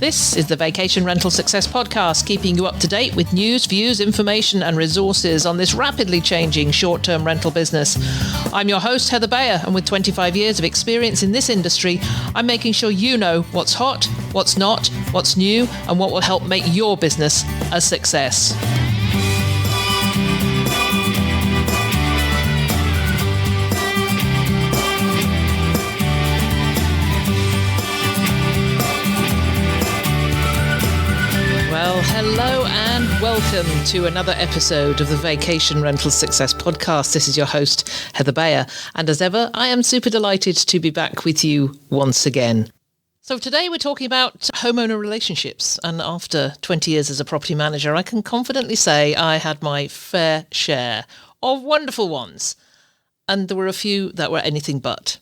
This is the Vacation Rental Success Podcast, keeping you up to date with news, views, information and resources on this rapidly changing short-term rental business. I'm your host, Heather Bayer, and with 25 years of experience in this industry, I'm making sure you know what's hot, what's not, what's new, and what will help make your business a success. Hello and welcome to another episode of the Vacation Rental Success Podcast. This is your host, Heather Bayer. And as ever, I am super delighted to be back with you once again. So today we're talking about homeowner relationships. And after 20 years as a property manager, I can confidently say I had my fair share of wonderful ones. And there were a few that were anything but.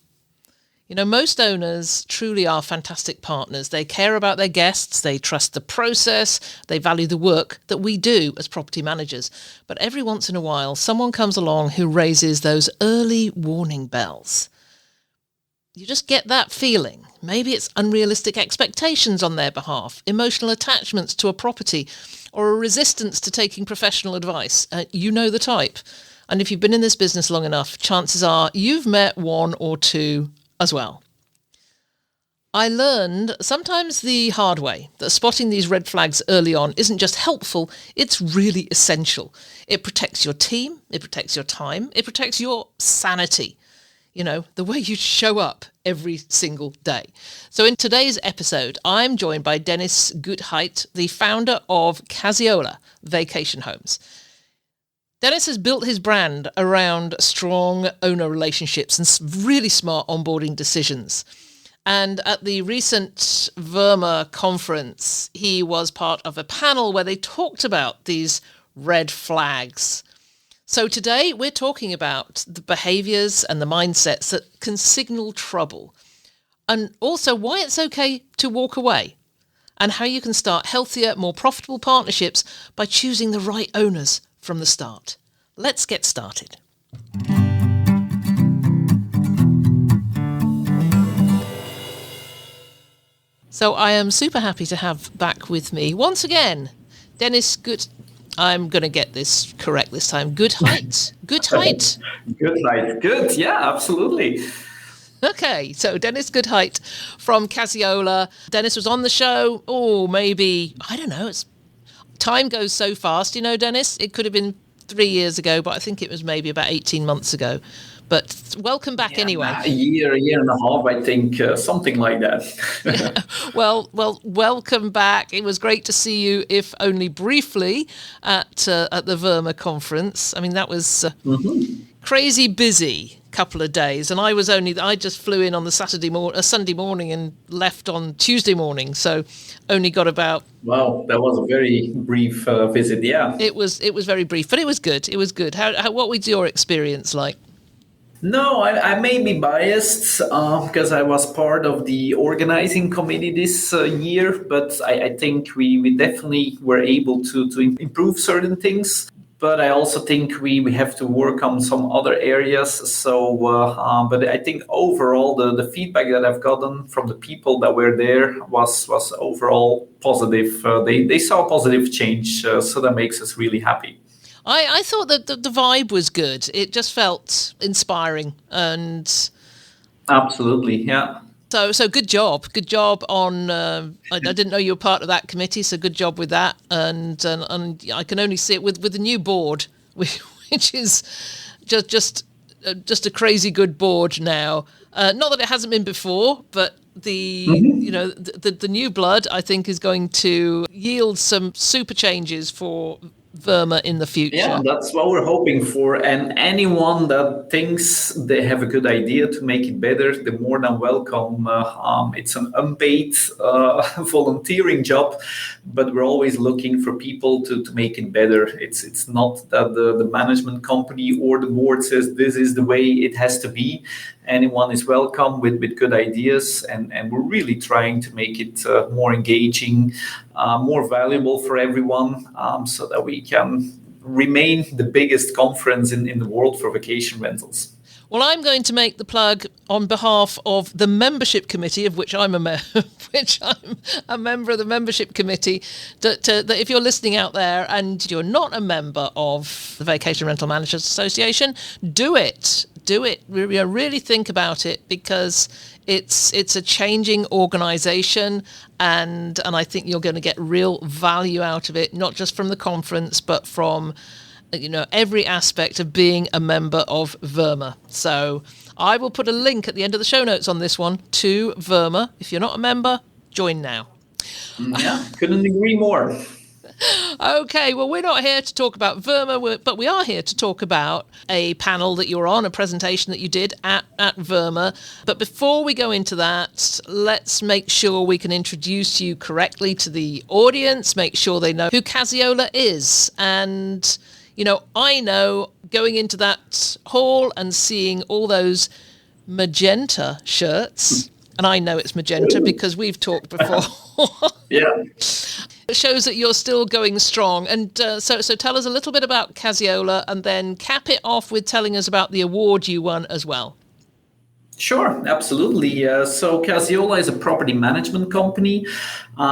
You know, most owners truly are fantastic partners. They care about their guests, they trust the process, they value the work that we do as property managers. But every once in a while, someone comes along who raises those early warning bells. You just get that feeling. Maybe it's unrealistic expectations on their behalf, emotional attachments to a property, or a resistance to taking professional advice. You know the type. And if you've been in this business long enough, chances are you've met one or two as well. I learned sometimes the hard way that spotting these red flags early on isn't just helpful, it's really essential. It protects your team, it protects your time, it protects your sanity. You know, the way you show up every single day. So in today's episode, I'm joined by Dennis Goedheid, the founder of Casiola Vacation Homes. Dennis has built his brand around strong owner relationships and really smart onboarding decisions. And at the recent VRMA conference, he was part of a panel where they talked about these red flags. So today we're talking about the behaviors and the mindsets that can signal trouble, and also why it's okay to walk away, and how you can start healthier, more profitable partnerships by choosing the right owners from the start. Let's get started. So I am super happy to have back with me once again, Dennis I'm going to get this correct this time. Goedheid. Goedheid. Goedheid. Good. Yeah, absolutely. Okay, so Dennis Goedheid from Casiola. Dennis was on the show, maybe, I don't know, time goes so fast, you know, Dennis. It could have been 3 years ago, but I think it was maybe about 18 months ago. But welcome back anyway. A year and a half, I think, something like that. Yeah. Well, welcome back. It was great to see you, if only briefly, at the VRMA conference. I mean, that was crazy busy couple of days, and I just flew in on the Sunday morning and left on Tuesday morning, so only got about. Wow, that was a very brief visit. Yeah, it was very brief, but it was good. It was good. What was your experience like? No, I may be biased because I was part of the organizing committee this year, but I think we definitely were able to improve certain things. But I also think we have to work on some other areas. So, but I think overall the feedback that I've gotten from the people that were there was overall positive. They saw a positive change, so that makes us really happy. I thought that the vibe was good. It just felt inspiring and absolutely, yeah. So good job on. I didn't know you were part of that committee, so good job with that. And I can only see it with the new board, which is just a crazy good board now. Not that it hasn't been before, but the new blood I think is going to yield some super changes for VRMA in the future. Yeah, that's what we're hoping for. And anyone that thinks they have a good idea to make it better, they're more than welcome. It's an unpaid volunteering job, but we're always looking for people to make it better. It's not that the management company or the board says this is the way it has to be. Anyone is welcome with good ideas, and we're really trying to make it more engaging, more valuable for everyone, so that we can remain the biggest conference in the world for vacation rentals. Well, I'm going to make the plug on behalf of the membership committee, of which I'm a member of the membership committee, that if you're listening out there and you're not a member of the Vacation Rental Managers Association, do it. Really think about it, because it's a changing organisation, and I think you're going to get real value out of it, not just from the conference, but from every aspect of being a member of VRMA. So I will put a link at the end of the show notes on this one to VRMA. If you're not a member, join now. Yeah, couldn't agree more. Okay, well, we're not here to talk about VRMA, but we are here to talk about a panel that you're on, a presentation that you did at VRMA. But before we go into that, let's make sure we can introduce you correctly to the audience, make sure they know who Casiola is. And, I know going into that hall and seeing all those magenta shirts, and I know it's magenta because we've talked before. Yeah. It shows that you're still going strong. And so tell us a little bit about Casiola, and then cap it off with telling us about the award you won as well. Sure, absolutely. So Casiola is a property management company.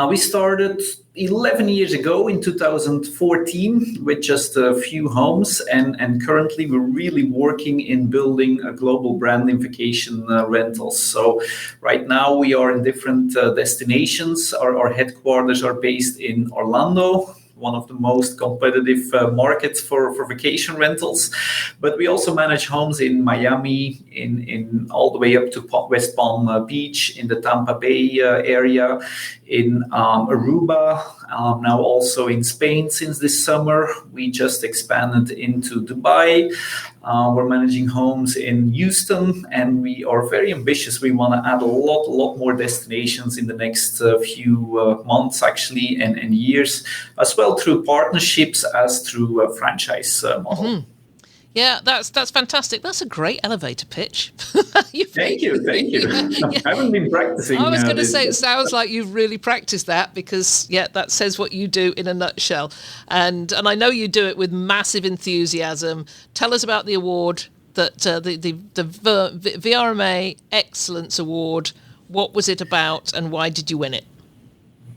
We started 11 years ago in 2014 with just a few homes, and currently we're really working in building a global brand in vacation rentals. So right now we are in different destinations. Our headquarters are based in Orlando, one of the most competitive markets for vacation rentals. But we also manage homes in Miami, in all the way up to West Palm Beach, in the Tampa Bay area, in Aruba, now also in Spain since this summer. We just expanded into Dubai. We're managing homes in Houston, and we are very ambitious. We want to add a lot more destinations in the next few months, actually, and years, as well through partnerships as through franchise model. Mm-hmm. Yeah, that's fantastic. That's a great elevator pitch. Thank you. Yeah. I haven't been practicing. I was going to say, it sounds like you've really practiced that, because, that says what you do in a nutshell. And I know you do it with massive enthusiasm. Tell us about the award, that the VRMA Excellence Award. What was it about, and why did you win it?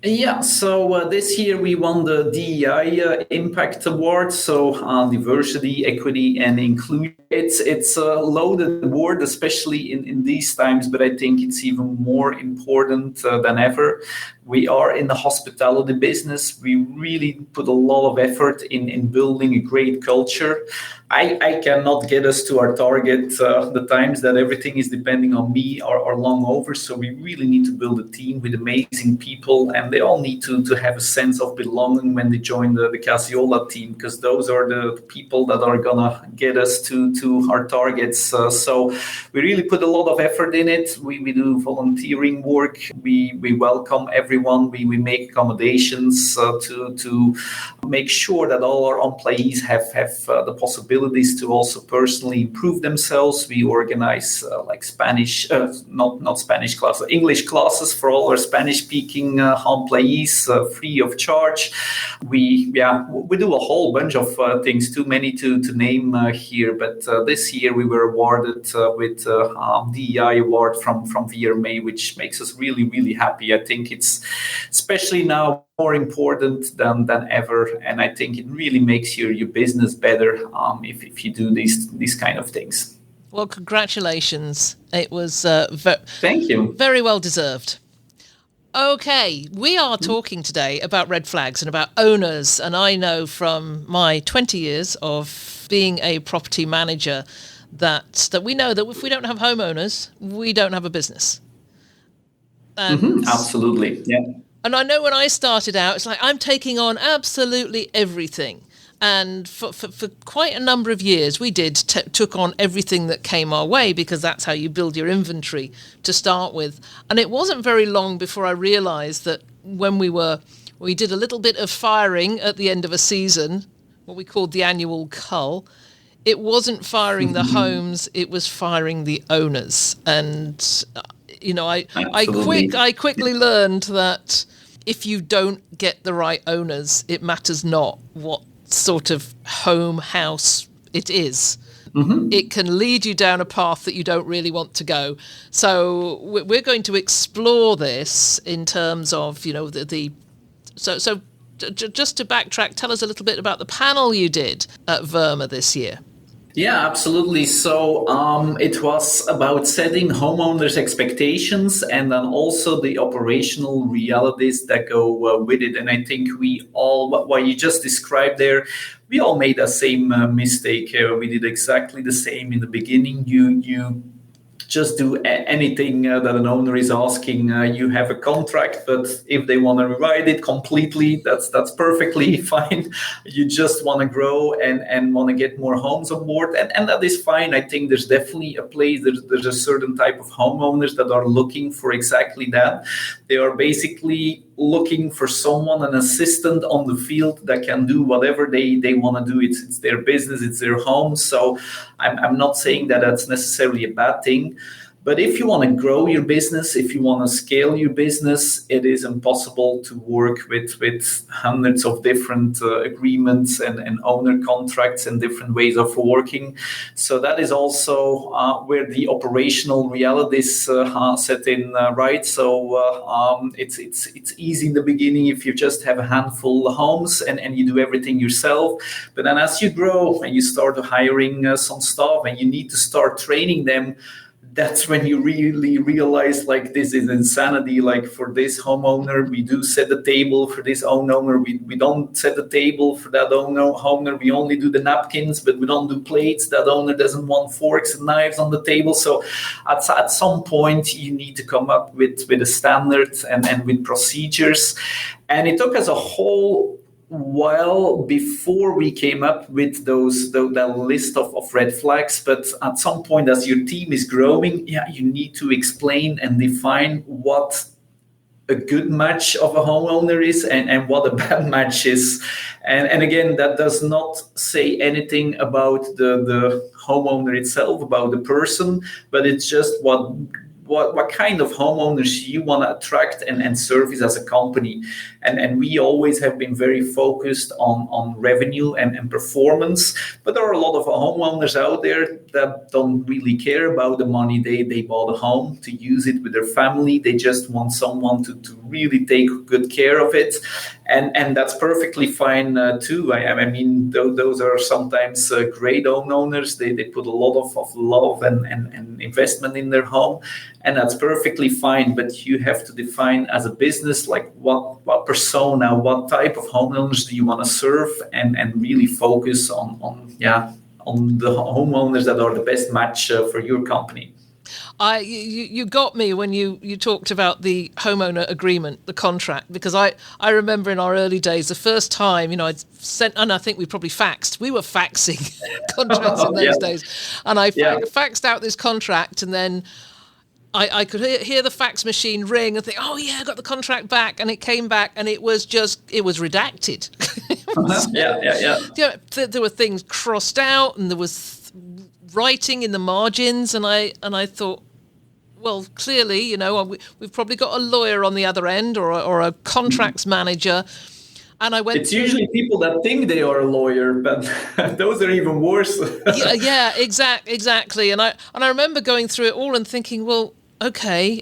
Yeah, so this year we won the DEI Impact Award, so diversity, equity, and inclusion. It's a loaded award, especially in these times, but I think it's even more important than ever. We are in the hospitality business. We really put a lot of effort in building a great culture. I cannot get us to our target. The times that everything is depending on me are long over. So we really need to build a team with amazing people, and they all need to have a sense of belonging when they join the Casiola team, because those are the people that are gonna get us to our targets. So we really put a lot of effort in it. We do volunteering work. We welcome everyone. We make accommodations to make sure that all our employees have the possibilities to also personally improve themselves. We organize like Spanish, not Spanish classes, English classes for all our Spanish-speaking employees, free of charge. We do a whole bunch of things, too many to name here. But this year we were awarded with DEI award from VRMA, which makes us really, really happy. I think it's especially now more important than ever, and I think it really makes your business better if you do these kind of things. Well, congratulations. It was thank you. Very well deserved. Okay, we are talking today about red flags and about owners, and I know from my 20 years of being a property manager that we know that if we don't have homeowners, we don't have a business. And Absolutely, yeah. And I know when I started out, it's like I'm taking on absolutely everything. And for quite a number of years, we took on everything that came our way, because that's how you build your inventory to start with. And it wasn't very long before I realised that when we did a little bit of firing at the end of a season, what we called the annual cull, it wasn't firing the homes, it was firing the owners. And, I quickly learned that if you don't get the right owners, it matters not what sort of house it is. it can lead you down a path that you don't really want to go. So we're going to explore this in terms of, so just to backtrack, tell us a little bit about the panel you did at VRMA this year. Yeah, absolutely. So it was about setting homeowners' expectations and then also the operational realities that go with it. And I think we all, what you just described there, we all made the same mistake. We did exactly the same in the beginning. You just do anything that an owner is asking. You have a contract, but if they want to rewrite it completely, that's perfectly fine. You just want to grow and want to get more homes on board, and that is fine. I think there's definitely a place. There's a certain type of homeowners that are looking for exactly that. They are basically looking for someone, an assistant on the field that can do whatever they want to do. It's their business, it's their home. So I'm not saying that that's necessarily a bad thing. But if you want to grow your business, if you want to scale your business, it is impossible to work with hundreds of different agreements and owner contracts and different ways of working. So that is also where the operational realities set in, right? So it's easy in the beginning if you just have a handful of homes and you do everything yourself. But then as you grow and you start hiring some staff and you need to start training them, that's when you really realize, like, this is insanity. Like, for this homeowner, we do set the table. For this owner, we don't set the table. For that homeowner, we only do the napkins, but we don't do plates. That owner doesn't want forks and knives on the table. So at some point, you need to come up with a standard and with procedures. And it took us a whole while before we came up with that list of red flags. But at some point, as your team is growing, you need to explain and define what a good match of a homeowner is and what a bad match is. And again, that does not say anything about the homeowner itself, about the person, but it's just what kind of homeowners you want to attract and service as a company. And we always have been very focused on revenue and performance. But there are a lot of homeowners out there that don't really care about the money. They bought a home to use it with their family. They just want someone to really take good care of it. And that's perfectly fine too. I mean, those are sometimes great homeowners. They put a lot of love and investment in their home. And that's perfectly fine, but you have to define as a business, like what persona, what type of homeowners do you want to serve, and really focus on the homeowners that are the best match for your company. You got me when you talked about the homeowner agreement, the contract, because I remember in our early days, the first time, I'd sent, and I think we probably faxed. We were faxing contracts in those days. And I faxed out this contract, and then I could hear the fax machine ring and think, oh yeah, I got the contract back, and it came back, and it was redacted. There were things crossed out, and there was writing in the margins, and I thought, well, clearly, we've probably got a lawyer on the other end or a contracts manager. And I went. It's usually people that think they are a lawyer, but those are even worse. Exactly. And I remember going through it all and thinking, well, okay,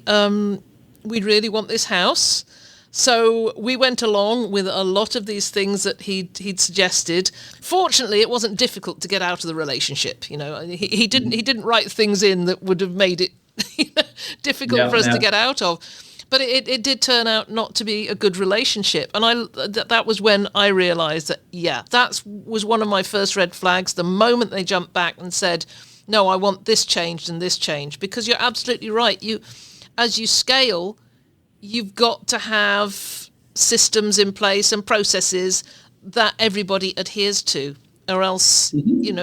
we really want this house. So we went along with a lot of these things that he'd suggested. Fortunately, it wasn't difficult to get out of the relationship. He didn't write things in that would have made it difficult for us to get out of. But it did turn out not to be a good relationship. And that was when I realized that, that was one of my first red flags. The moment they jumped back and said, no, I want this changed and this changed. Because you're absolutely right. As you scale, you've got to have systems in place and processes that everybody adheres to. Or else, you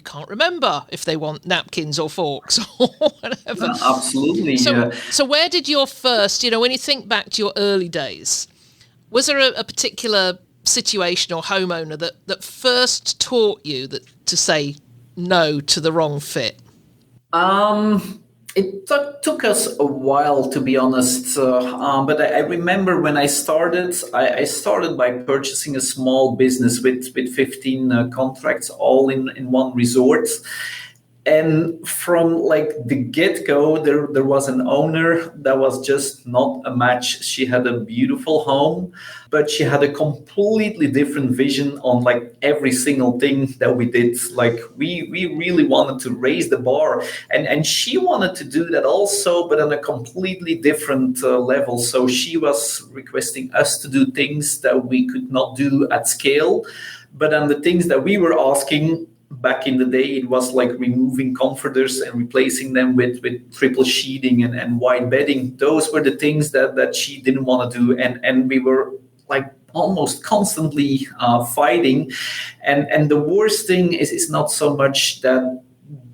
can't remember if they want napkins or forks or whatever. No, absolutely. So where did your first, when you think back to your early days, was there a particular situation or homeowner that first taught you to say no to the wrong fit? It took us a while, to be honest. But I remember when I started, I started by purchasing a small business with 15 contracts, all in one resort. And from like the get-go, there was an owner that was just not a match. She had a beautiful home, but she had a completely different vision on like every single thing that we did. Like we really wanted to raise the bar, and she wanted to do that also, but on a completely different level. So she was requesting us to do things that we could not do at scale, but on the things that we were asking. Back in the day, it was like removing comforters and replacing them with triple sheeting and white bedding. Those were the things that she didn't want to do. And we were like almost constantly fighting. And the worst thing is not so much that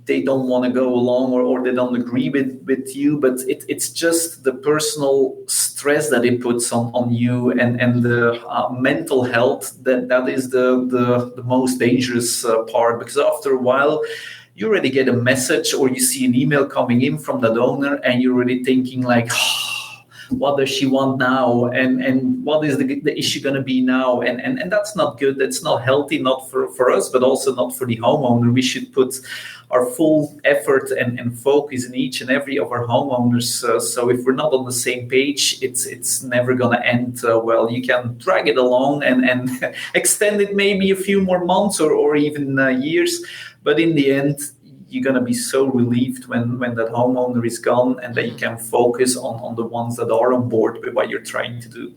they don't want to go along or they don't agree with you, but it's just the personal stress that it puts on you and the mental health that is the most dangerous part, because after a while you already get a message or you see an email coming in from that owner and you're already thinking like, what does she want now, and what is the issue going to be now, and that's not good. That's not healthy, not for us, but also not for the homeowner. We should put our full effort and focus in each and every of our homeowners. So if we're not on the same page, it's never going to end well. You can drag it along and extend it maybe a few more months or even years, but in the end, you're going to be so relieved when that homeowner is gone and that you can focus on the ones that are on board with what you're trying to do.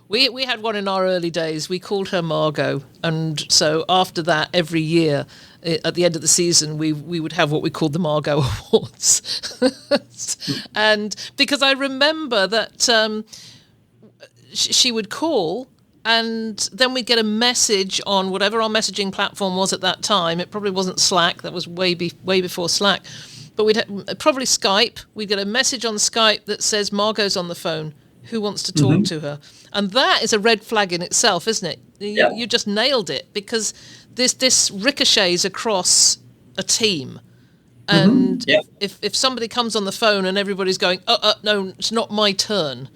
We had one in our early days. We called her Margot. And so after that, every year, at the end of the season, we would have what we called the Margot Awards. And because I remember that she would call, and then we'd get a message on whatever our messaging platform was at that time. It probably wasn't Slack. That was way before Slack. But we'd probably Skype. We'd get a message on Skype that says, Margot's on the phone. Who wants to talk to her? And that is a red flag in itself, isn't it? You just nailed it, because this ricochets across a team. And if somebody comes on the phone and everybody's going, no, it's not my turn.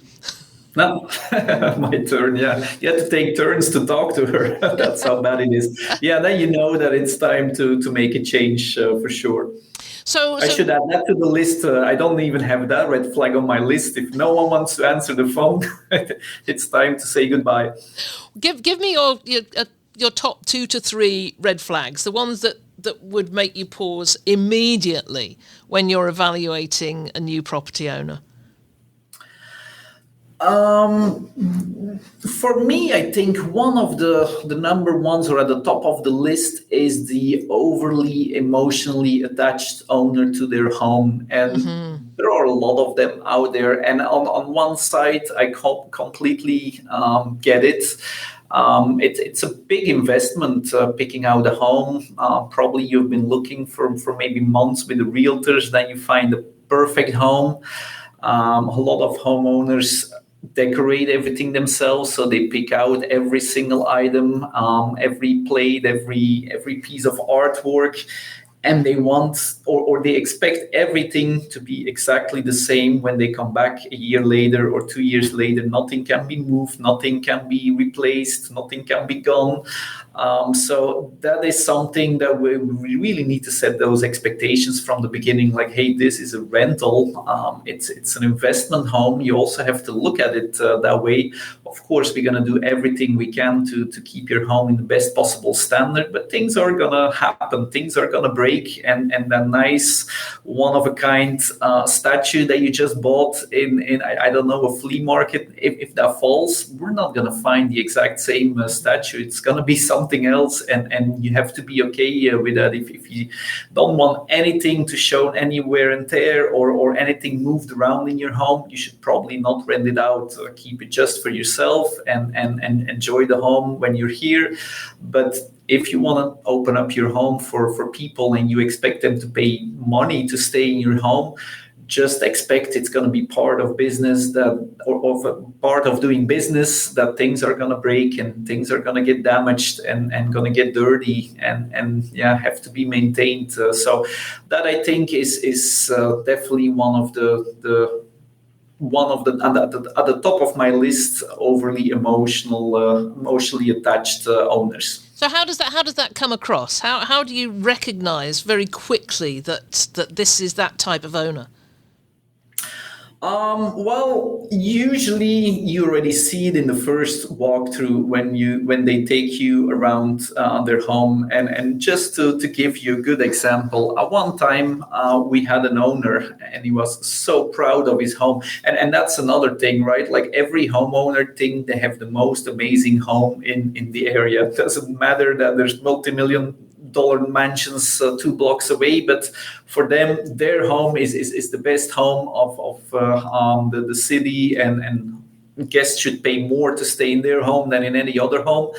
No, my turn. Yeah, you have to take turns to talk to her. That's how bad it is. Yeah, then you know that it's time to make a change for sure. So I should add that to the list. I don't even have that red flag on my list. If no one wants to answer the phone, it's time to say goodbye. Give me your top 2 to 3 red flags, the ones that would make you pause immediately when you're evaluating a new property owner. For me, I think one of the number ones or at the top of the list is the overly emotionally attached owner to their home. And there are a lot of them out there. And on one side, I completely get it. It's a big investment picking out a home. Probably you've been looking for maybe months with the realtors, then you find the perfect home. A lot of homeowners decorate everything themselves, so they pick out every single item, every plate, every piece of artwork, and they want or they expect everything to be exactly the same when they come back a year later or 2 years later. Nothing can be moved, nothing can be replaced, nothing can be gone. So that is something that we really need to set those expectations from the beginning. Like, hey, this is a rental. It's an investment home. You also have to look at it that way. Of course, we're going to do everything we can to keep your home in the best possible standard, but things are going to happen. Things are going to break. And that nice one-of-a-kind statue that you just bought in I don't know, a flea market, if that falls, we're not going to find the exact same statue. It's going to be something else, and you have to be okay with that. If you don't want anything to show any wear and tear or anything moved around in your home, you should probably not rent it out. Keep it just for yourself and enjoy the home when you're here. But if you want to open up your home for people and you expect them to pay money to stay in your home, just expect it's going to be part of business or part of doing business, that things are going to break and things are going to get damaged and going to get dirty and have to be maintained. So that I think is definitely one of the at the top of my list, overly emotionally attached owners. So how does that come across? How do you recognise very quickly that this is that type of owner? Well, usually you already see it in the first walkthrough when they take you around their home. And just to give you a good example, at one time we had an owner and he was so proud of his home. And that's another thing, right? Like every homeowner think they have the most amazing home in the area. It doesn't matter that there's multi-million-dollar mansions 2 blocks away, but for them, their home is the best home of the city, and guests should pay more to stay in their home than in any other home.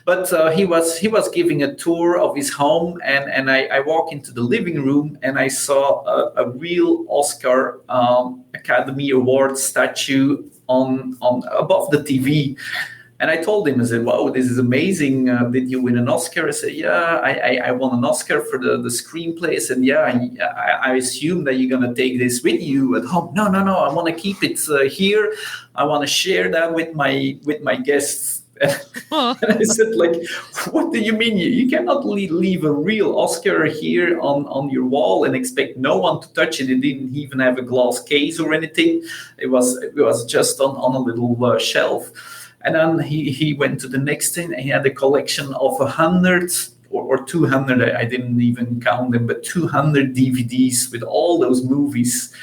But he was giving a tour of his home, and I walk into the living room and I saw a real Oscar Academy Award statue on above the TV. And I told him, I said, wow, this is amazing. Did you win an Oscar? I said, yeah, I won an Oscar for the screenplay. I said, yeah, I assume that you're going to take this with you at home. No, I want to keep it here. I want to share that with my guests. And I said, like, what do you mean? You cannot leave a real Oscar here on your wall and expect no one to touch it. It didn't even have a glass case or anything. It was just on a little shelf. And then he went to the next thing. He had a collection of 100 or 200, I didn't even count them, but 200 DVDs with all those movies.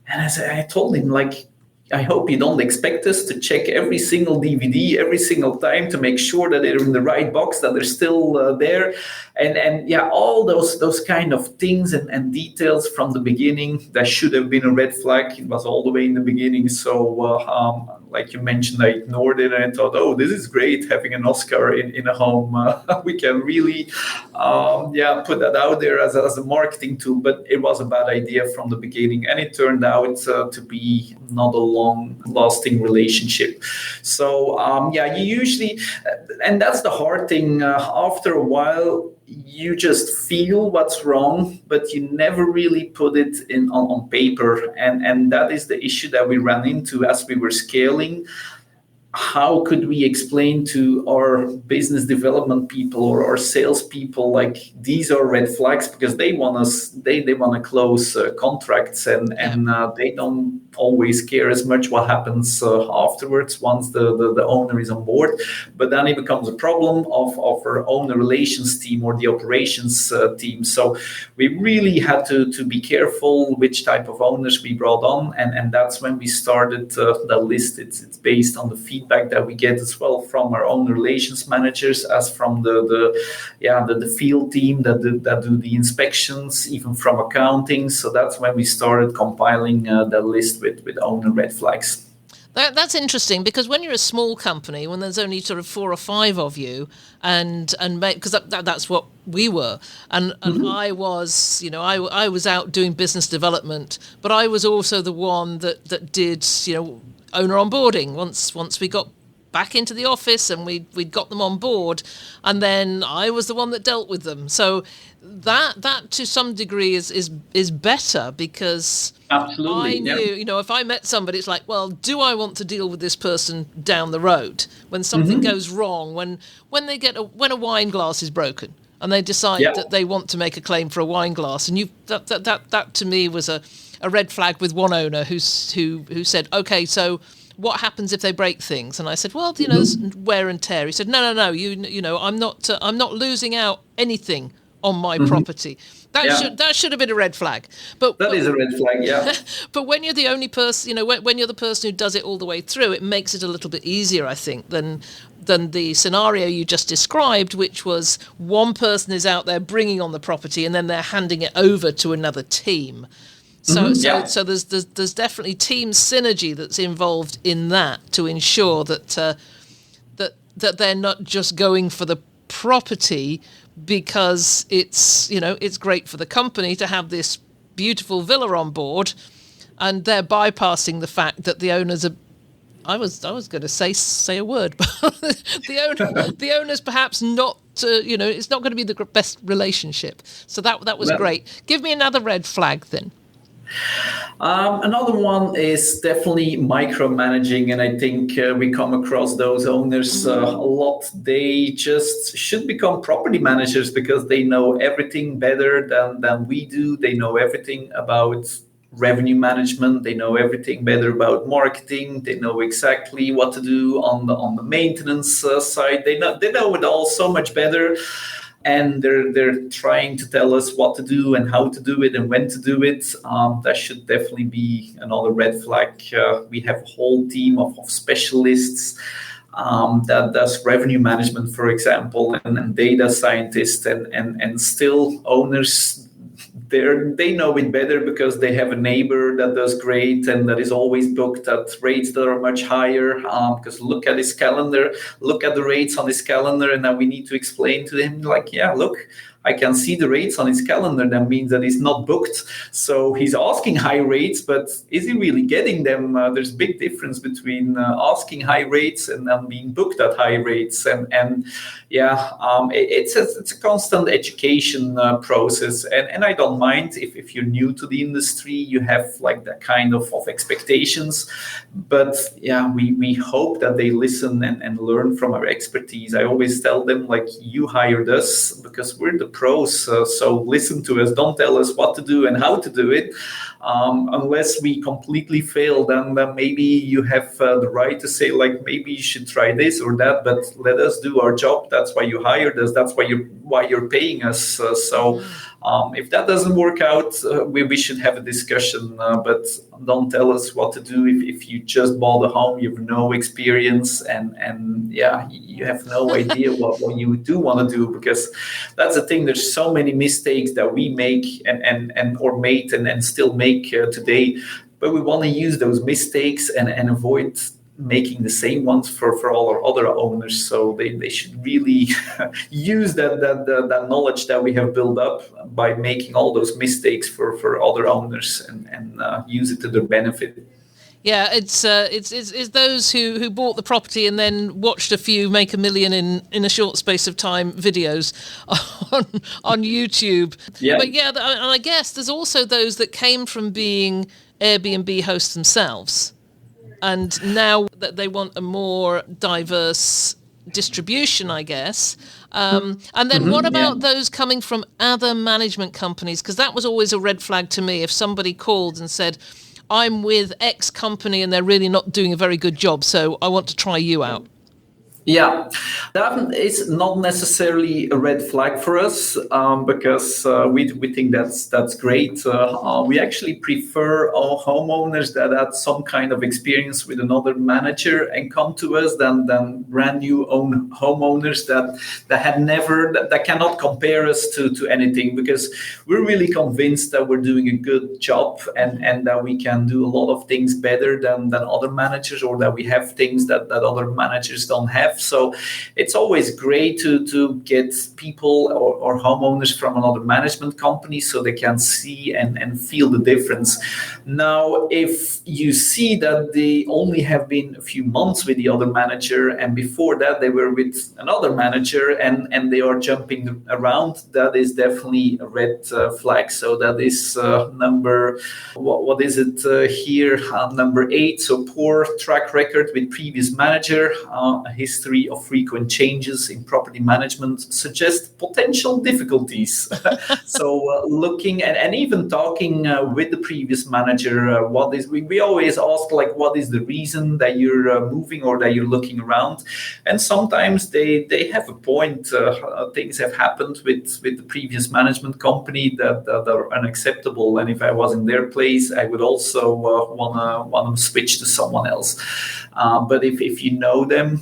And I told him, like, I hope you don't expect us to check every single DVD every single time to make sure that they're in the right box, that they're still there. And all those kind of things and details from the beginning that should have been a red flag. It was all the way in the beginning. So like you mentioned, I ignored it and I thought, oh, this is great having an Oscar in a home. We can really put that out there as a marketing tool. But it was a bad idea from the beginning, and it turned out to be not a long-lasting relationship. So you usually, and that's the hard thing. After a while, you just feel what's wrong, but you never really put it on paper. And that is the issue that we ran into as we were scaling. How could we explain to our business development people or our sales people, like, these are red flags, because they want to close contracts and they don't always care as much what happens afterwards once the owner is on board. But then it becomes a problem of our owner relations team or the operations team. So we really had to be careful which type of owners we brought on, and that's when we started the list. It's based on the feedback that we get as well from our own relations managers, as from the field team that do the inspections, even from accounting. So that's when we started compiling the list with owner red flags. That's interesting, because when you're a small company, when there's only sort of 4 or 5 of you, and because that's what we were, and I was, I was out doing business development, but I was also the one that did, owner onboarding once we got back into the office and we'd got them on board, and then I was the one that dealt with them. So that to some degree is better, because absolutely, I knew, if I met somebody, it's like, well, do I want to deal with this person down the road when something goes wrong, when a wine glass is broken and they decide that they want to make a claim for a wine glass, and that to me was a red flag with one owner who said, okay, so what happens if they break things? And I said, well, there's wear and tear. He said, no, I'm not losing out anything on my property. That should have been a red flag. But that is a red flag, yeah. But when you're the only person, when you're the person who does it all the way through, it makes it a little bit easier, I think, than the scenario you just described, which was one person is out there bringing on the property and then they're handing it over to another team. So there's definitely team synergy that's involved in that, to ensure that they're not just going for the property because it's great for the company to have this beautiful villa on board, and they're bypassing the fact that the owners are. I was going to say a word, but the owner's perhaps not. It's not going to be the best relationship. So that was great. Give me another red flag then. Another one is definitely micromanaging, and I think we come across those owners a lot. They just should become property managers because they know everything better than we do. They know everything about revenue management. They know everything better about marketing. They know exactly what to do on the maintenance side. They know it all so much better. And they're trying to tell us what to do and how to do it and when to do it. That should definitely be another red flag. We have a whole team of specialists that does revenue management, for example, and data scientists, and still owners. They know it better because they have a neighbor that does great and that is always booked at rates that are much higher. Because look at his calendar, look at the rates on his calendar, and then we need to explain to him, like, yeah, look, I can see the rates on his calendar. That means that he's not booked. So he's asking high rates, but is he really getting them? There's a big difference between asking high rates and then being booked at high rates. It's a constant education process. And I don't mind if you're new to the industry, you have like that kind of expectations. But yeah, we hope that they listen and learn from our expertise. I always tell them, like, you hired us because we're the pros, so listen to us. Don't tell us what to do and how to do it. Unless we completely fail, then maybe you have the right to say, like, maybe you should try this or that, but let us do our job. That's why you hired us. That's why you're paying us. If that doesn't work out, we should have a discussion, but don't tell us what to do if you just bought a home, you have no experience, and you have no idea what you do want to do, because that's the thing. There's so many mistakes that we make or made and still make today, but we want to use those mistakes and avoid making the same ones for all our other owners. So they should really use that knowledge that we have built up by making all those mistakes for other owners and use it to their benefit. Yeah, it's those who bought the property and then watched a few make $1 million in a short space of time videos on YouTube. Yeah. But yeah, and I guess there's also those that came from being Airbnb hosts themselves, and now that they want a more diverse distribution, I guess. And then what about those coming from other management companies? Because that was always a red flag to me. If somebody called and said, I'm with X company and they're really not doing a very good job, so I want to try you out. Yeah, that is not necessarily a red flag for us, because we think that's great. We actually prefer our homeowners that had some kind of experience with another manager and come to us than brand new homeowners that had never, that cannot compare us to anything, because we're really convinced that we're doing a good job and that we can do a lot of things better than other managers, or that we have things that other managers don't have. So it's always great to get people or homeowners from another management company so they can see and feel the difference. Now, if you see that they only have been a few months with the other manager and before that they were with another manager and they are jumping around, that is definitely a red flag. So that is number 8. So poor track record with previous manager, a history of frequent changes in property management suggest potential difficulties. So looking and even talking with the previous manager, we always ask, like, what is the reason that you're moving or that you're looking around? And sometimes they have a point. Things have happened with the previous management company that are unacceptable. And if I was in their place, I would also want to switch to someone else. But if you know them,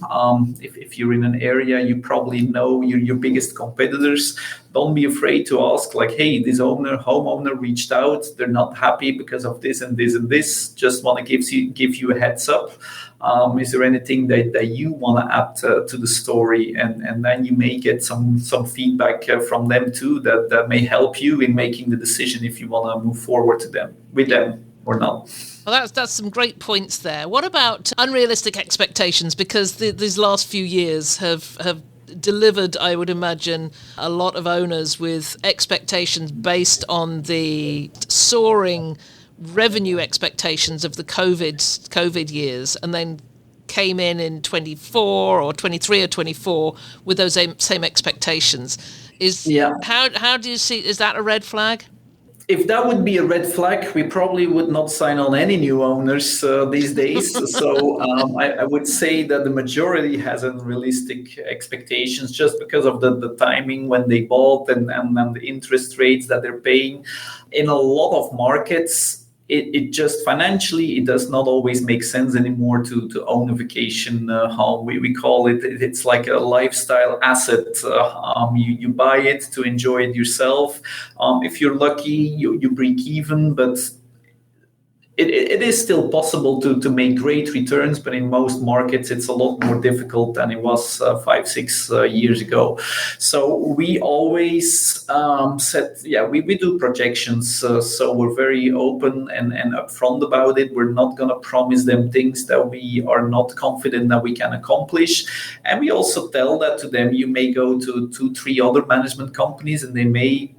if you're in an area, you probably know your biggest competitors. Don't be afraid to ask, like, hey, this homeowner reached out. They're not happy because of this and this and this. Just want to give you a heads up. Is there anything that you want to add to the story? And then you may get some feedback from them too that may help you in making the decision if you want to move forward with them. or not. Well, that's some great points there. What about unrealistic expectations? Because these last few years have delivered, I would imagine, a lot of owners with expectations based on the soaring revenue expectations of the COVID years, and then came in 24 or 23 or 24 with those same expectations. How do you see, is that a red flag? If that would be a red flag, we probably would not sign on any new owners these days. So I would say that the majority has unrealistic expectations just because of the timing when they bought and the interest rates that they're paying. In a lot of markets, it just financially, it does not always make sense anymore to own a vacation home. We call it, it's like a lifestyle asset. You buy it to enjoy it yourself. If you're lucky, you break even, but it is still possible to make great returns, but in most markets it's a lot more difficult than it was 5-6 years ago. So we always said, we do projections, so we're very open and upfront about it. We're not going to promise them things that we are not confident that we can accomplish. And we also tell that to them. You may go to 2-3 other management companies and they may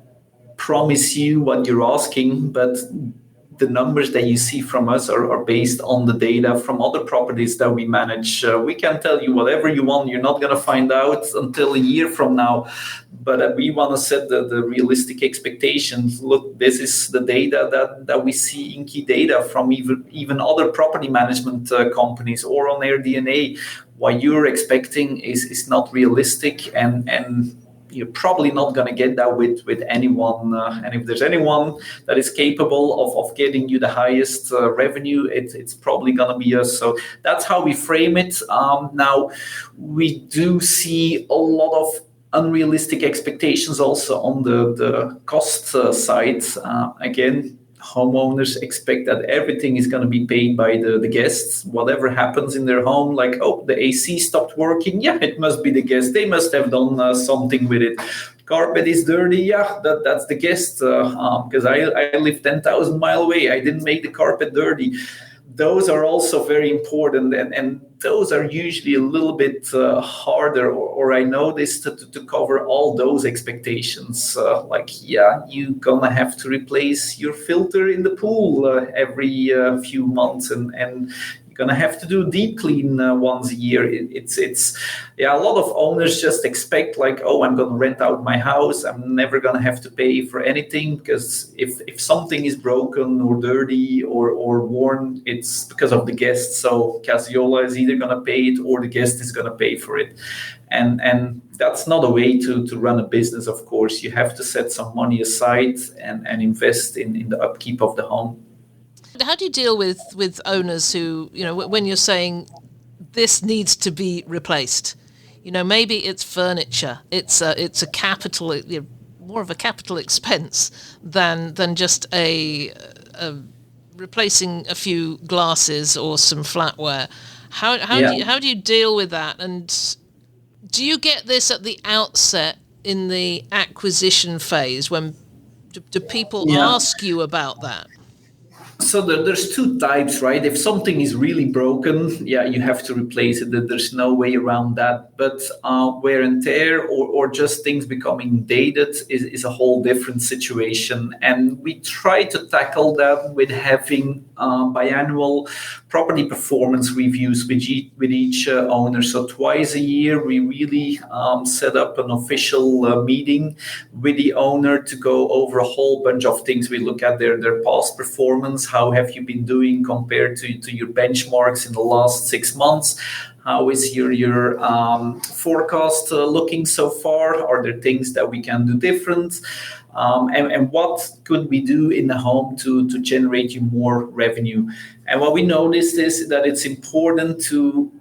promise you what you're asking, but the numbers that you see from us are based on the data from other properties that we manage. We can tell you whatever you want. You're not going to find out until a year from now. But we want to set the realistic expectations. Look, this is the data that we see in key data from even other property management companies or on AirDNA. What you're expecting is not realistic, and you're probably not going to get that with anyone. And if there's anyone that is capable of getting you the highest revenue, it's probably going to be us. So that's how we frame it. Now, we do see a lot of unrealistic expectations also on the cost side. Again, homeowners expect that everything is going to be paid by the guests. Whatever happens in their home, like, the AC stopped working. Yeah, it must be the guest. They must have done something with it. Carpet is dirty. Yeah, that's the guest. Because I live 10,000 miles away. I didn't make the carpet dirty. Those are also very important, and those are usually a little bit harder, or I noticed to cover all those expectations. You're gonna have to replace your filter in the pool every few months, and you're gonna have to do deep clean once a year. A lot of owners just expect I'm gonna rent out my house. I'm never gonna have to pay for anything, because if something is broken or dirty or worn, it's because of the guest. So Casiola is either gonna pay it or the guest is gonna pay for it. And that's not a way to run a business, of course. You have to set some money aside and invest in the upkeep of the home. How do you deal with owners who, when you're saying this needs to be replaced, maybe it's furniture, it's a capital, more of a capital expense than just a replacing a few glasses or some flatware. How do you deal with that? And do you get this at the outset in the acquisition phase when do people ask you about that? So there's two types, right? If something is really broken, you have to replace it. There's no way around that. But wear and tear or just things becoming dated is a whole different situation. And we try to tackle that with having biannual property performance reviews with each owner. So twice a year, we really set up an official meeting with the owner to go over a whole bunch of things. We look at their past performance. How have you been doing compared to your benchmarks in the last 6 months? How is your forecast looking so far? Are there things that we can do different? And what could we do in the home to generate you more revenue? And what we noticed is that it's important to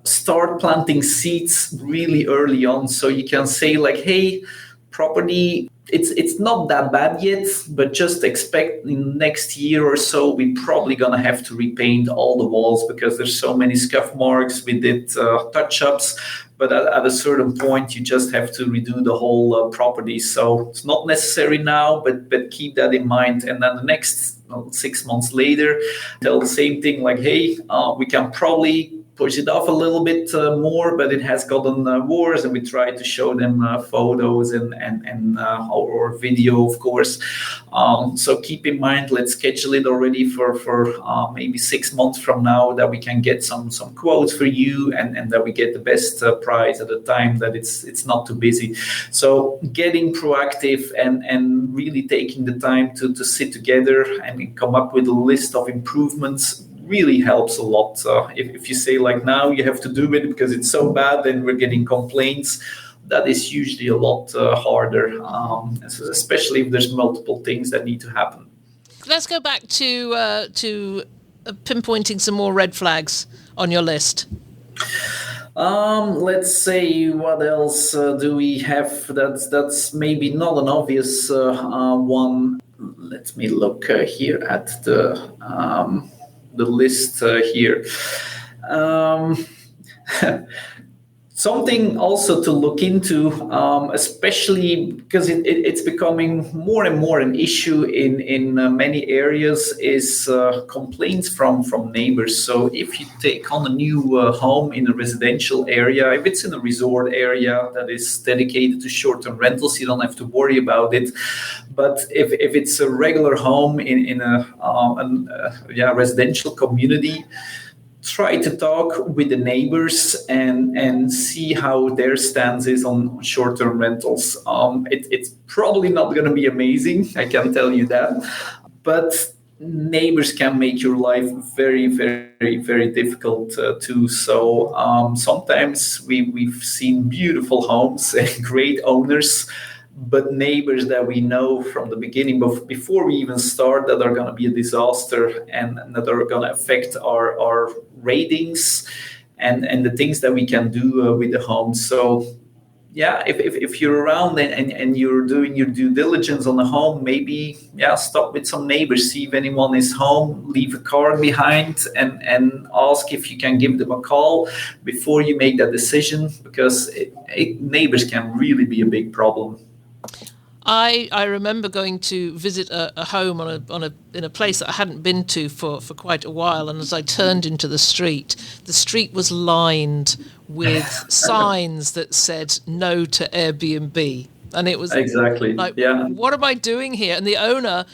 start planting seeds really early on. So you can say hey, property, it's not that bad yet, but just expect in next year or so, we're probably going to have to repaint all the walls because there's so many scuff marks. We did touch-ups, but at a certain point, you just have to redo the whole property. So it's not necessary now, but keep that in mind. And then the next 6 months later, tell the same thing like, hey, we can probably push it off a little bit more, but it has gotten worse, and we try to show them photos and or video, of course. So keep in mind, let's schedule it already for maybe 6 months from now, that we can get some quotes for you, and that we get the best price at a time that it's not too busy. So getting proactive and really taking the time to sit together and come up with a list of improvements really helps a lot. If you say like, now you have to do it because it's so bad, then we're getting complaints. That is usually a lot harder, especially if there's multiple things that need to happen. Let's go back to pinpointing some more red flags on your list. Let's say, what else do we have that's maybe not an obvious one. Let me look here at the list here. Something also to look into, especially because it's becoming more and more an issue in many areas, is complaints from neighbors. So if you take on a new home in a residential area, if it's in a resort area that is dedicated to short-term rentals, you don't have to worry about it. But if it's a regular home in a residential community, try to talk with the neighbors and see how their stance is on short-term rentals. It's probably not going to be amazing, I can tell you that. But neighbors can make your life very, very, very difficult too. So sometimes we've seen beautiful homes and great owners, but neighbors that we know from the beginning, before we even start, that are going to be a disaster and that are going to affect our ratings and the things that we can do with the home. So yeah, if you're around and you're doing your due diligence on the home, maybe stop with some neighbors, see if anyone is home, leave a card behind, and ask if you can give them a call before you make that decision, because neighbors can really be a big problem. I remember going to visit a home in a place that I hadn't been to for quite a while, and as I turned into the street was lined with signs that said no to Airbnb, and it was exactly like, what am I doing here? And the owner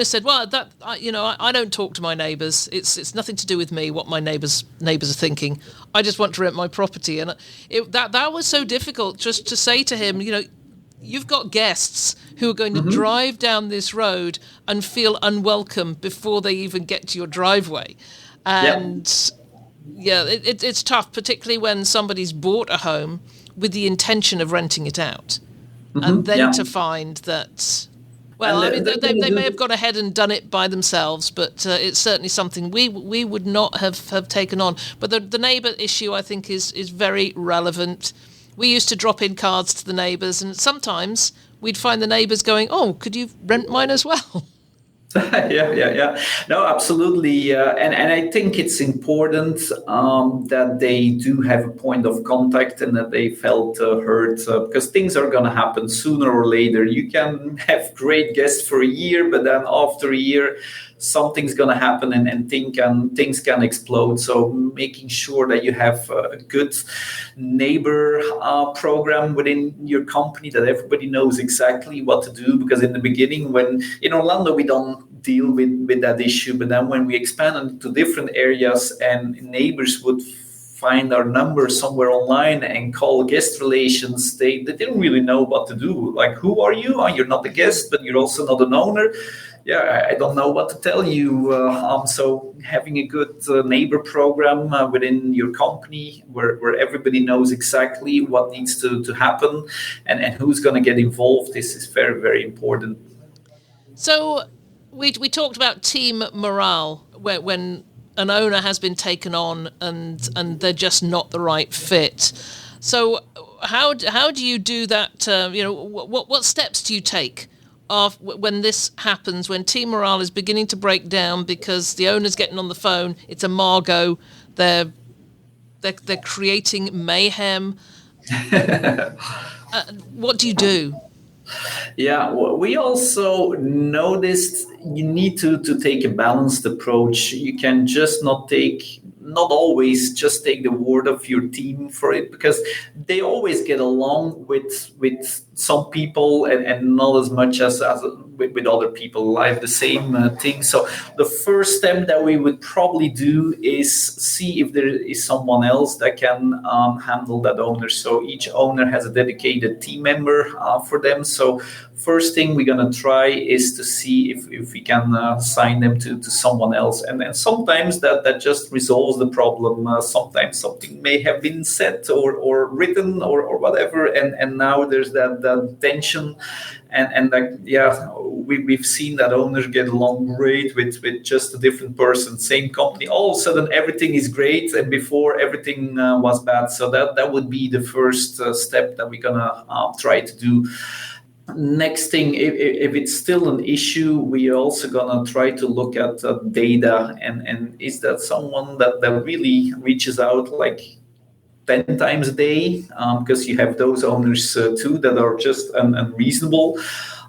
said, well, I don't talk to my neighbours. It's nothing to do with me what my neighbours are thinking. I just want to rent my property, and that was so difficult just to say to him, you've got guests who are going to drive down this road and feel unwelcome before they even get to your driveway. And it's tough, particularly when somebody's bought a home with the intention of renting it out. And then to find that, well, they may have gone ahead and done it by themselves, but it's certainly something we would not have taken on. But the neighbour issue, I think, is very relevant. We used to drop in cards to the neighbours, and sometimes we'd find the neighbours going, oh, could you rent mine as well? Yeah. No, absolutely. And I think it's important that they do have a point of contact and that they felt hurt, because things are going to happen sooner or later. You can have great guests for a year, but then after a year, something's going to happen and things can explode. So making sure that you have a good neighbor program within your company, that everybody knows exactly what to do. Because in the beginning, when in Orlando, we don't deal with that issue. But then when we expanded to different areas and neighbors would find our number somewhere online and call guest relations, they didn't really know what to do. Like, who are you? You're not a guest, but you're also not an owner. I don't know what to tell you. So having a good neighbor program within your company where everybody knows exactly what needs to happen and who's going to get involved, this is very, very important. So we talked about team morale when an owner has been taken on and they're just not the right fit. So how do you do that? What steps do you take when this happens, when team morale is beginning to break down because the owner's getting on the phone, it's a Margot, they're creating mayhem? What do you do? Yeah, we also noticed you need to take a balanced approach. You can just not always just take the word of your team for it, because they always get along with some people, and not as much as with other people. I have the same thing. So the first step that we would probably do is see if there is someone else that can handle that owner. So each owner has a dedicated team member for them. So first thing we're going to try is to see if we can assign them to someone else. And then sometimes that just resolves the problem. Sometimes something may have been said or written or whatever, and now there's that tension. And like, yeah, we've seen that owners get along great with just a different person, same company. All of a sudden, everything is great, and before everything was bad. So that would be the first step that we're gonna try to do. Next thing, if it's still an issue, we are also gonna try to look at data, and is that someone that really reaches out like 10 times a day, because you have those owners too that are just unreasonable,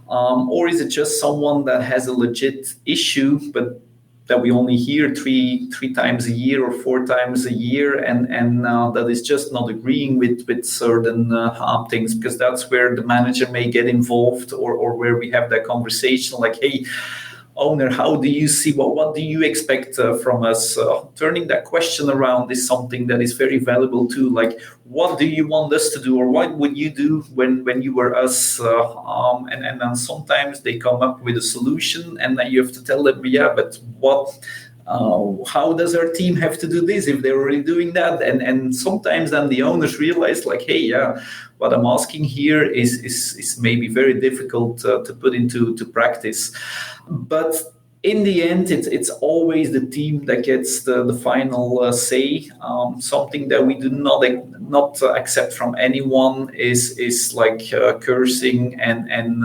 or is it just someone that has a legit issue, but that we only hear three times a year or 4 times a year, and that is just not agreeing with certain things, because that's where the manager may get involved, or where we have that conversation like, hey, owner, how do you see, what do you expect from us? Turning that question around is something that is very valuable too. Like, what do you want us to do, or what would you do when you were us? And then sometimes they come up with a solution, and then you have to tell them, yeah, but what? How does our team have to do this if they're already doing that? And sometimes then the owners realize like, hey, yeah, what I'm asking here is maybe very difficult to put into practice. But in the end, it's always the team that gets the final say. Something that we do not accept from anyone is like cursing and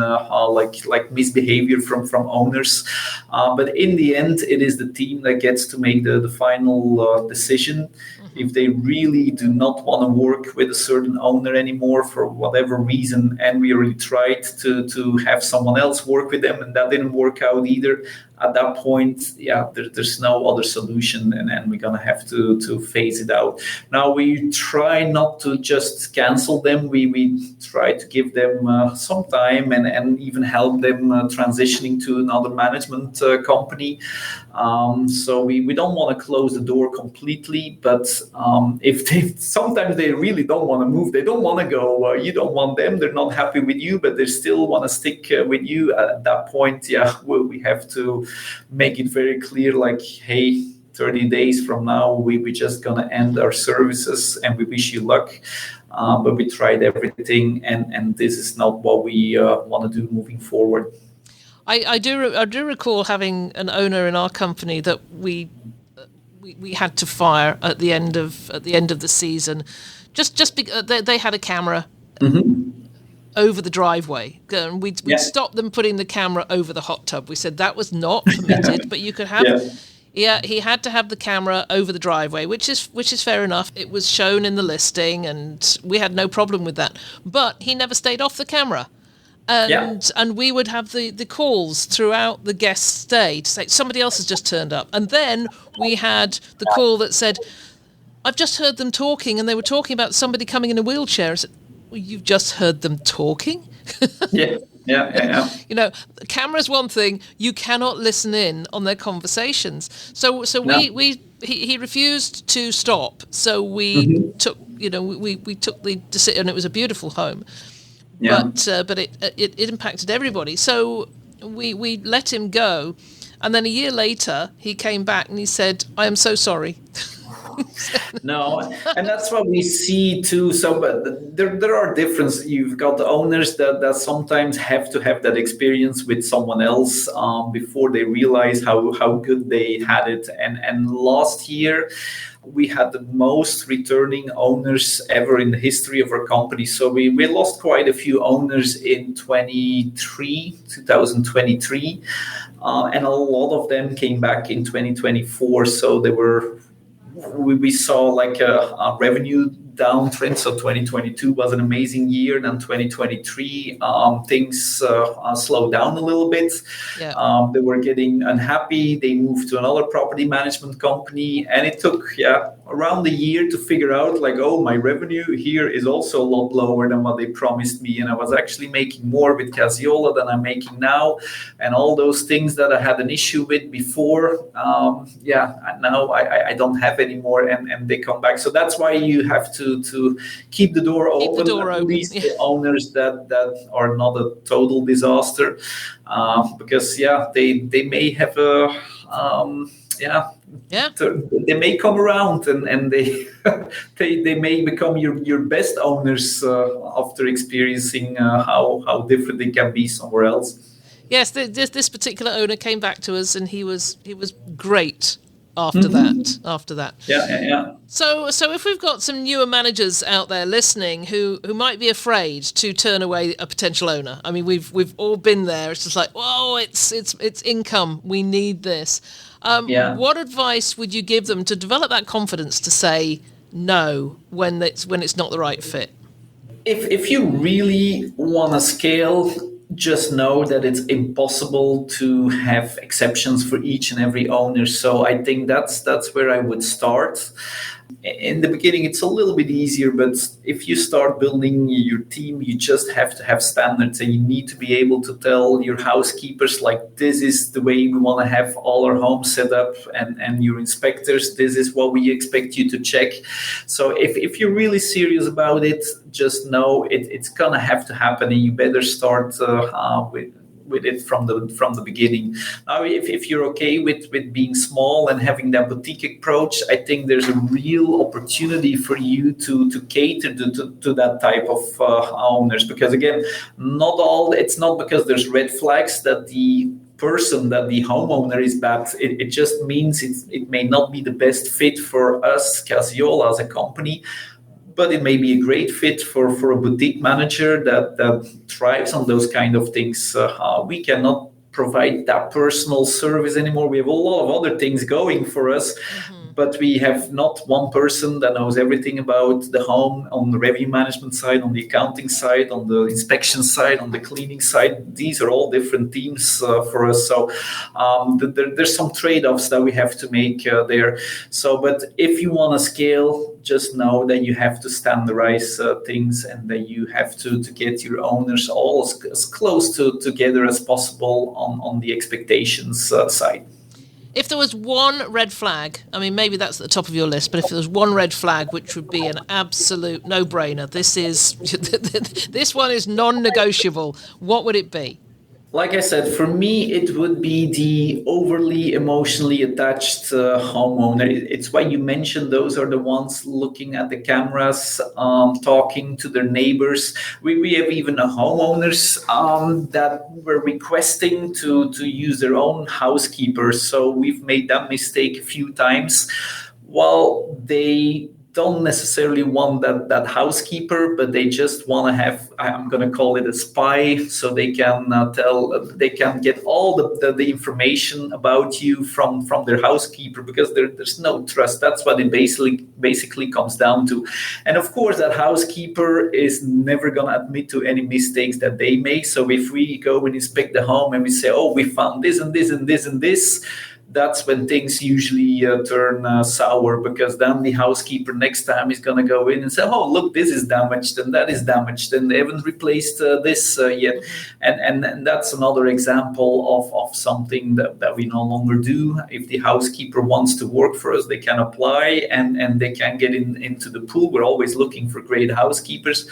like misbehavior from owners. But in the end, it is the team that gets to make the final decision. If they really do not want to work with a certain owner anymore for whatever reason, and we already tried to have someone else work with them, and that didn't work out either, at that point, yeah, there's no other solution, and we're gonna have to phase it out. Now we try not to just cancel them. We try to give them some time, and even help them transitioning to another management company. So we don't want to close the door completely, but if they sometimes they really don't want to move, they don't want to go. You don't want them; they're not happy with you, but they still want to stick with you. At that point, yeah, we have to make it very clear, like, hey, 30 days from now, we just gonna end our services, and we wish you luck. But we tried everything, and this is not what we want to do moving forward. I do recall having an owner in our company that we had to fire at the end of the season, just because they had a camera over the driveway, and we'd stop them putting the camera over the hot tub. We said that was not permitted, but you could have. Yeah, he had to have the camera over the driveway, which is fair enough. It was shown in the listing, and we had no problem with that. But he never stayed off the camera. And we would have the calls throughout the guest stay to say somebody else has just turned up. And then we had the call that said, I've just heard them talking, and they were talking about somebody coming in a wheelchair. I said, well, you've just heard them talking? Yeah. You know, the camera's one thing. You cannot listen in on their conversations. So he refused to stop. So we took the decision, and it was a beautiful home. Yeah. But it impacted everybody. So we let him go, and then a year later he came back and he said, "I am so sorry." No, and that's what we see too. So, but there are differences. You've got the owners that sometimes have to have that experience with someone else before they realize how good they had it. And last year, we had the most returning owners ever in the history of our company. So we lost quite a few owners in 2023, and a lot of them came back in 2024. So we saw like a revenue downtrend. So 2022 was an amazing year. Then 2023, things slowed down a little bit. Yeah. They were getting unhappy. They moved to another property management company, and it took around a year to figure out like, oh, my revenue here is also a lot lower than what they promised me, and I was actually making more with Casiola than I'm making now, and all those things that I had an issue with before, now I don't have anymore, and they come back. So that's why you have to keep the door open. At least for owners that are not a total disaster, because they may have a they may come around and they they may become your best owners after experiencing how different they can be somewhere else. Yes, this particular owner came back to us, and he was great after that. Yeah. So if we've got some newer managers out there listening who might be afraid to turn away a potential owner. I mean, we've all been there. It's just like, whoa, it's income. We need this. What advice would you give them to develop that confidence to say no when it's not the right fit? If you really want to scale, just know that it's impossible to have exceptions for each and every owner. So I think that's where I would start. In the beginning, it's a little bit easier, but if you start building your team, you just have to have standards, and you need to be able to tell your housekeepers, like, this is the way we want to have all our homes set up, and your inspectors, this is what we expect you to check. So if you're really serious about it, just know it's gonna have to happen, and you better start with it from the beginning. Now, if you're okay with being small and having that boutique approach, I think there's a real opportunity for you to cater to that type of owners. Because again, it's not because there's red flags that the person, that the homeowner is bad. It just means it may not be the best fit for us, Casiola, as a company, but it may be a great fit for a boutique manager that thrives on those kind of things. We cannot provide that personal service anymore. We have a lot of other things going for us, but we have not one person that knows everything about the home on the revenue management side, on the accounting side, on the inspection side, on the cleaning side. These are all different teams for us. So there's some trade-offs that we have to make there. So, but if you want to scale, just know that you have to standardize things, and that you have to get your owners all as close together as possible on the expectations side. If there was one red flag, I mean, maybe that's at the top of your list, but if there was one red flag, which would be an absolute no-brainer, this one is non-negotiable, what would it be? Like I said, for me, it would be the overly emotionally attached homeowner. It's why you mentioned those are the ones looking at the cameras, talking to their neighbors. We have even homeowners that were requesting to use their own housekeepers. So we've made that mistake a few times. Well, they don't necessarily want that housekeeper, but they just want to have, I'm going to call it a spy, so they can they can get all the information about you from their housekeeper, because there's no trust. That's what it basically comes down to. And of course, that housekeeper is never going to admit to any mistakes that they make. So if we go and inspect the home and we say, oh, we found this and this and this and this, that's when things usually turn sour, because then the housekeeper next time is going to go in and say, oh, look, this is damaged and that is damaged and they haven't replaced this yet. And that's another example of something that we no longer do. If the housekeeper wants to work for us, they can apply and they can get into the pool. We're always looking for great housekeepers.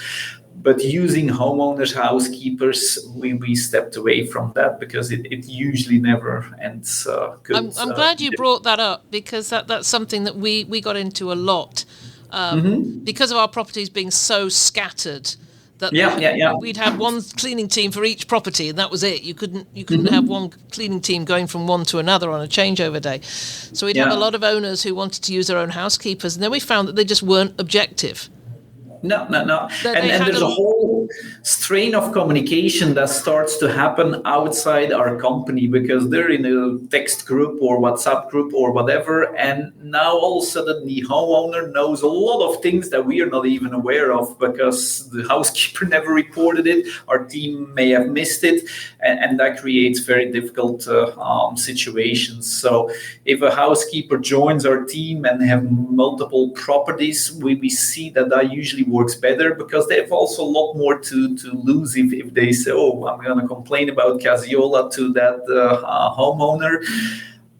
But using homeowners, housekeepers, we stepped away from that, because it usually never ends good. I'm glad you brought that up, because that's something that we got into a lot, because of our properties being so scattered. That we'd have one cleaning team for each property, and that was it. You couldn't have one cleaning team going from one to another on a changeover day. So we'd have a lot of owners who wanted to use their own housekeepers, and then we found that they just weren't objective. No. That And they had there's a whole strain of communication that starts to happen outside our company because they're in a text group or WhatsApp group or whatever. And now all of a sudden the homeowner knows a lot of things that we are not even aware of because the housekeeper never reported it. Our team may have missed it. And that creates very difficult situations. So if a housekeeper joins our team and have multiple properties, we see that usually works better because they have also a lot more to lose if they say, oh, I'm going to complain about Casiola to that homeowner.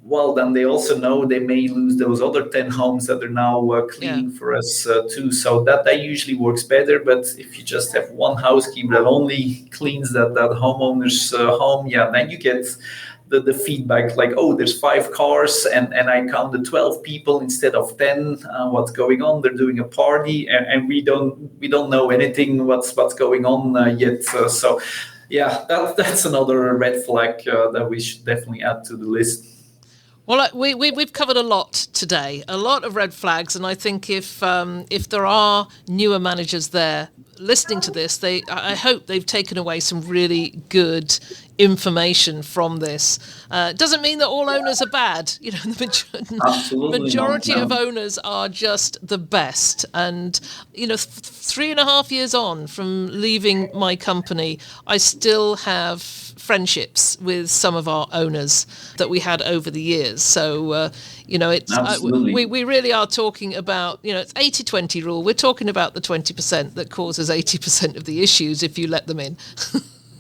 Well, then they also know they may lose those other 10 homes that are now cleaning for us too. So that usually works better. But if you just have one housekeeper that only cleans that homeowner's home, then you get the feedback like, oh, there's 5 cars and I counted 12 people instead of 10. What's going on? They're doing a party and we don't know anything what's going on yet. So that's another red flag that we should definitely add to the list. Well, we've covered a lot today, a lot of red flags, and I think if there are newer managers there listening to this, I hope they've taken away some really good information from this. It doesn't mean that all owners are bad. You know, the majority of owners are just the best. And you know, 3.5 years on from leaving my company, I still have friendships with some of our owners that we had over the years. So, you know, it's we really are talking about, you know, it's 80-20 rule. We're talking about the 20% that causes 80% of the issues if you let them in.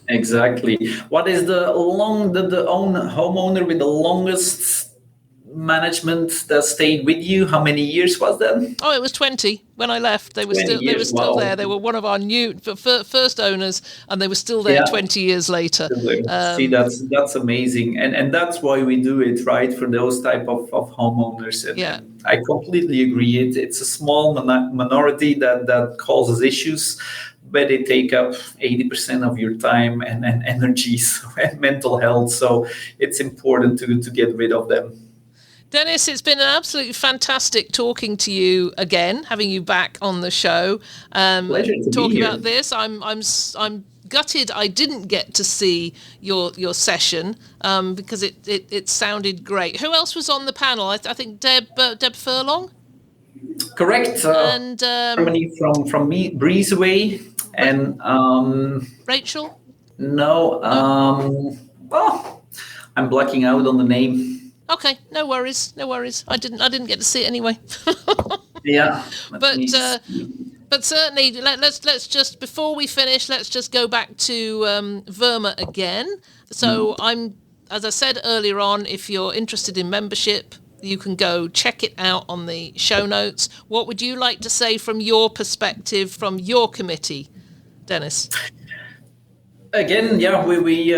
Exactly. What is the homeowner with the longest management that stayed with you? How many years was that? Oh, it was 20 when I left. They were still there. They were one of our new first owners, and they were still there 20 years later. See, that's amazing, and that's why we do it, right? For those type of homeowners. And I completely agree. It's a small minority that causes issues, but they take up 80% of your time and energies and mental health. So it's important to get rid of them. Dennis, it's been absolutely fantastic talking to you again, having you back on the show. Pleasure to talking be here. about this. I'm gutted I didn't get to see your session because it sounded great. Who else was on the panel? I think Deb Furlong. Correct. And Germany from me, Breezeway, and Rachel. No. I'm blacking out on the name. Okay, no worries. I didn't get to see it anyway. Yeah. But certainly, let's just, before we finish, let's just go back to VRMA again. So as I said earlier on, if you're interested in membership, you can go check it out on the show notes. What would you like to say from your perspective, from your committee, Dennis? Again, we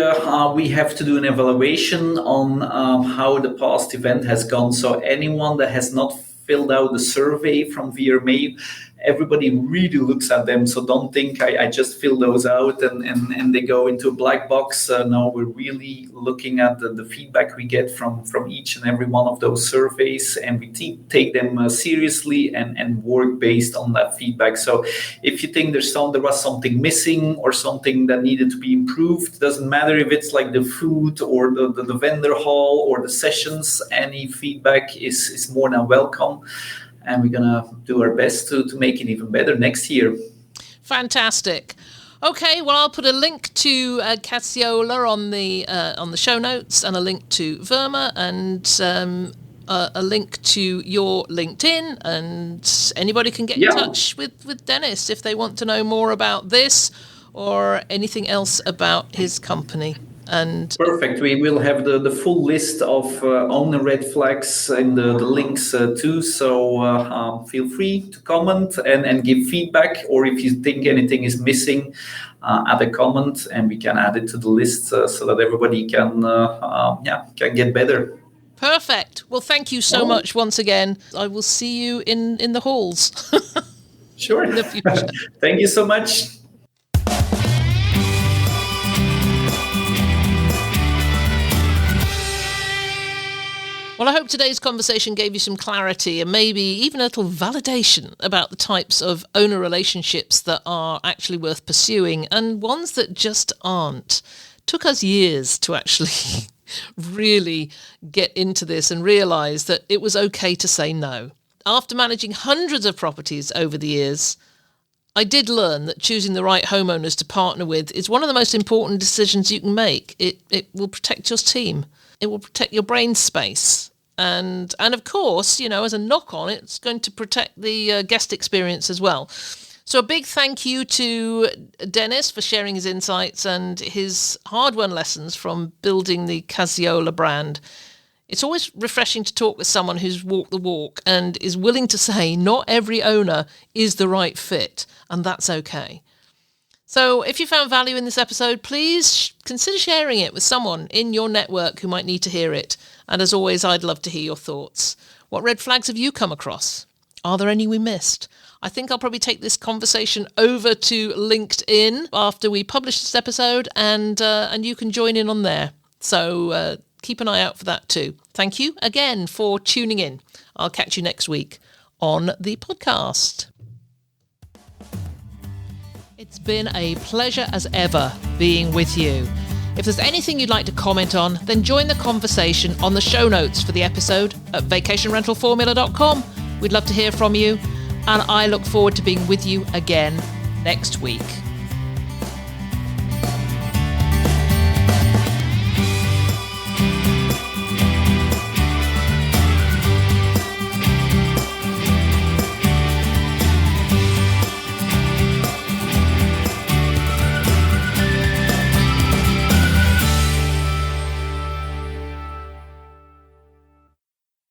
have to do an evaluation on how the past event has gone. So anyone that has not filled out the survey from VRMA, everybody really looks at them. So don't think I just fill those out and they go into a black box. No, we're really looking at the feedback we get from each and every one of those surveys, and we take them seriously and work based on that feedback. So if you think there was something missing or something that needed to be improved, doesn't matter if it's like the food or the vendor hall or the sessions, any feedback is more than welcome. And we're going to do our best to make it even better next year. Fantastic. Okay, well, I'll put a link to Casiola on the show notes, and a link to VRMA, and a link to your LinkedIn, and anybody can get in touch with Dennis if they want to know more about this or anything else about his company. And perfect. We will have the full list of owner red flags in the links too. So feel free to comment and give feedback, or if you think anything is missing, add a comment and we can add it to the list so that everybody can get better. Perfect. Well, thank you so much once again. I will see you in the halls. Sure. In the future. Thank you so much. Well, I hope today's conversation gave you some clarity and maybe even a little validation about the types of owner relationships that are actually worth pursuing and ones that just aren't. It took us years to actually really get into this and realise that it was okay to say no. After managing hundreds of properties over the years, I did learn that choosing the right homeowners to partner with is one of the most important decisions you can make. It will protect your team. It will protect your brain space. And of course, as a knock on, it's going to protect the guest experience as well. So a big thank you to Dennis for sharing his insights and his hard-won lessons from building the Casiola brand. It's always refreshing to talk with someone who's walked the walk and is willing to say not every owner is the right fit, and that's okay. So if you found value in this episode, please consider sharing it with someone in your network who might need to hear it. And as always, I'd love to hear your thoughts. What red flags have you come across? Are there any we missed? I think I'll probably take this conversation over to LinkedIn after we publish this episode, and you can join in on there. So keep an eye out for that too. Thank you again for tuning in. I'll catch you next week on the podcast. It's been a pleasure as ever being with you. If there's anything you'd like to comment on, then join the conversation on the show notes for the episode at vacationrentalformula.com. We'd love to hear from you, and I look forward to being with you again next week.